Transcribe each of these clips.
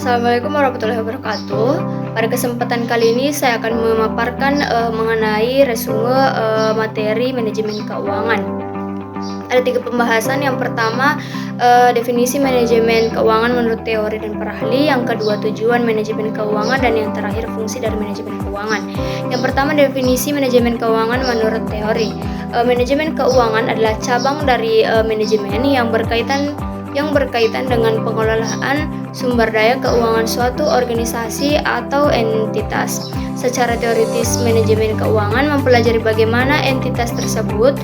Assalamualaikum warahmatullahi wabarakatuh. Pada kesempatan kali ini saya akan memaparkan mengenai resume materi manajemen keuangan. Ada 3 pembahasan. Yang pertama, definisi manajemen keuangan menurut teori dan para ahli. Yang kedua, tujuan manajemen keuangan. Dan yang terakhir, fungsi dari manajemen keuangan. Yang pertama, definisi manajemen keuangan menurut teori. Manajemen keuangan adalah cabang dari manajemen yang berkaitan dengan pengelolaan sumber daya keuangan suatu organisasi atau entitas. Secara teoritis, manajemen keuangan mempelajari bagaimana entitas tersebut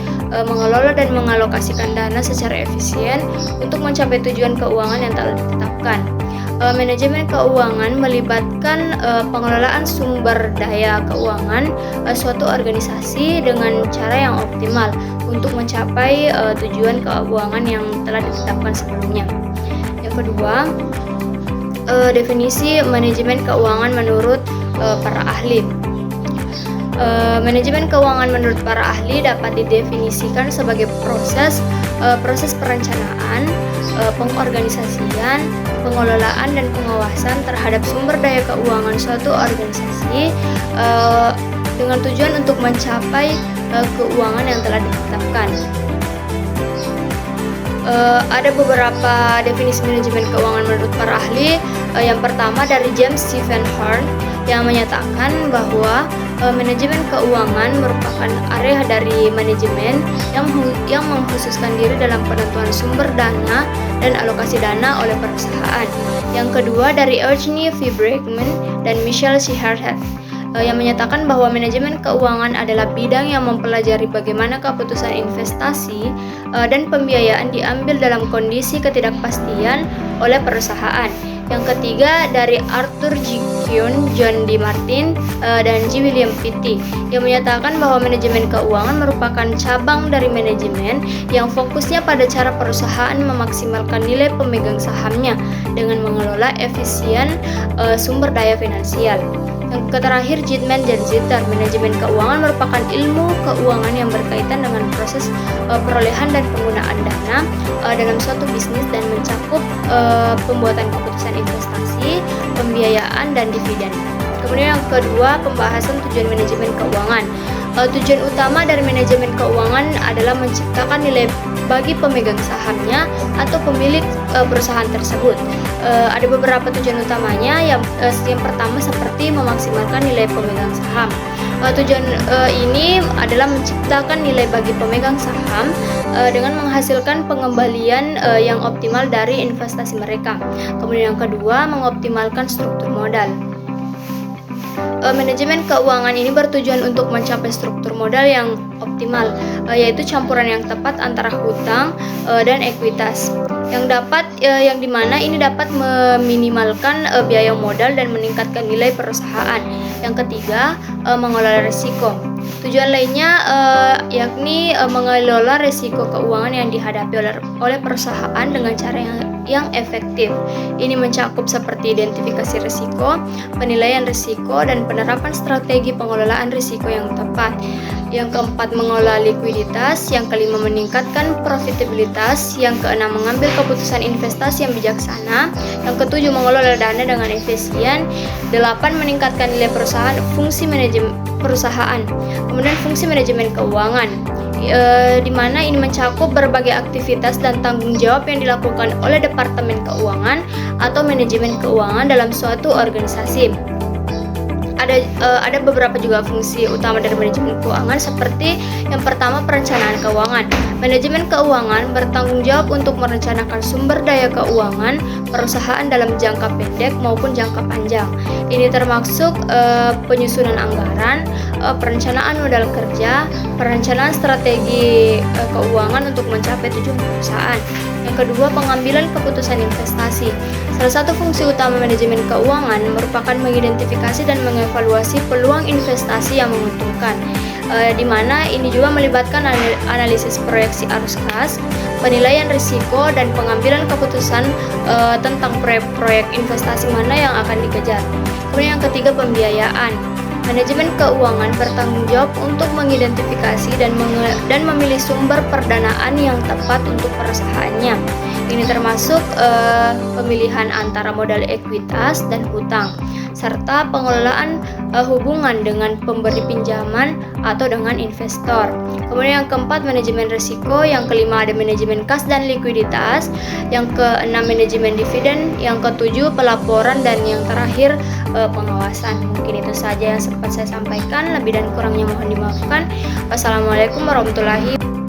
mengelola dan mengalokasikan dana secara efisien untuk mencapai tujuan keuangan yang telah ditetapkan. Manajemen keuangan melibatkan pengelolaan sumber daya keuangan suatu organisasi dengan cara yang optimal untuk mencapai tujuan keuangan yang telah ditetapkan sebelumnya. Yang kedua, definisi manajemen keuangan menurut para ahli. Manajemen keuangan menurut para ahli dapat didefinisikan sebagai proses perencanaan, pengorganisasian, pengelolaan dan pengawasan terhadap sumber daya keuangan suatu organisasi dengan tujuan untuk mencapai keuangan yang telah ditetapkan. Ada beberapa definisi manajemen keuangan menurut para ahli. Yang pertama dari James Stephen Horn yang menyatakan bahwa manajemen keuangan merupakan area dari manajemen yang mengkhususkan diri dalam penentuan sumber dana dan alokasi dana oleh perusahaan. Yang kedua dari Eugenie V. Bregman dan Michelle C. Harthat yang menyatakan bahwa manajemen keuangan adalah bidang yang mempelajari bagaimana keputusan investasi dan pembiayaan diambil dalam kondisi ketidakpastian oleh perusahaan. Yang ketiga dari Arthur G. Kuhn, John D. Martin, dan G. William Pitti yang menyatakan bahwa manajemen keuangan merupakan cabang dari manajemen yang fokusnya pada cara perusahaan memaksimalkan nilai pemegang sahamnya dengan mengelola efisien sumber daya finansial. Yang terakhir, Jitman dan Zitter, manajemen keuangan merupakan ilmu keuangan yang berkaitan dengan proses perolehan dan penggunaan dana dalam suatu bisnis dan mencakup pembuatan keputusan investasi, pembiayaan, dan dividen. Kemudian yang kedua, pembahasan tujuan manajemen keuangan. Tujuan utama dari manajemen keuangan adalah menciptakan nilai bagi pemegang sahamnya atau pemilik perusahaan tersebut. Ada beberapa tujuan utamanya. Yang pertama seperti memaksimalkan nilai pemegang saham. Tujuan ini adalah menciptakan nilai bagi pemegang saham dengan menghasilkan pengembalian yang optimal dari investasi mereka. Kemudian yang kedua, mengoptimalkan struktur modal. Manajemen keuangan ini bertujuan untuk mencapai struktur modal yang optimal, yaitu campuran yang tepat antara hutang dan ekuitas, yang dimana ini dapat meminimalkan biaya modal dan meningkatkan nilai perusahaan. Yang ketiga, mengelola risiko. Tujuan lainnya yakni mengelola risiko keuangan yang dihadapi oleh perusahaan dengan cara yang efektif. Ini mencakup seperti identifikasi risiko, penilaian risiko, dan penerapan strategi pengelolaan risiko yang tepat. Yang keempat, mengelola likuiditas. Yang kelima, meningkatkan profitabilitas. Yang keenam, mengambil keputusan investasi yang bijaksana. Yang ketujuh, mengelola dana dengan efisien. 8, meningkatkan nilai perusahaan. Fungsi manajemen perusahaan. Kemudian fungsi manajemen keuangan, di mana ini mencakup berbagai aktivitas dan tanggung jawab yang dilakukan oleh Departemen Keuangan atau manajemen keuangan dalam suatu organisasi. Ada beberapa juga fungsi utama dari manajemen keuangan, seperti yang pertama, perencanaan keuangan. Manajemen keuangan bertanggung jawab untuk merencanakan sumber daya keuangan perusahaan dalam jangka pendek maupun jangka panjang. Ini termasuk penyusunan anggaran, perencanaan modal kerja, perencanaan strategi keuangan untuk mencapai tujuan perusahaan. Yang kedua, pengambilan keputusan investasi. Salah satu fungsi utama manajemen keuangan merupakan mengidentifikasi dan mengevaluasi peluang investasi yang menguntungkan, di mana ini juga melibatkan analisis proyeksi arus kas, penilaian risiko, dan pengambilan keputusan tentang proyek-proyek investasi mana yang akan dikejar. Kemudian yang ketiga, pembiayaan. Manajemen keuangan bertanggung jawab untuk mengidentifikasi dan memilih sumber perdanaan yang tepat untuk perusahaannya. Ini termasuk pemilihan antara modal ekuitas dan hutang, serta pengelolaan hubungan dengan pemberi pinjaman atau dengan investor. Kemudian yang keempat, manajemen risiko. Yang kelima ada manajemen kas dan likuiditas. Yang keenam, manajemen dividen. Yang ketujuh, pelaporan. Dan yang terakhir, pengawasan. Mungkin itu saja yang sempat saya sampaikan. Lebih dan kurangnya mohon dimaafkan. Wassalamualaikum warahmatullahi wabarakatuh.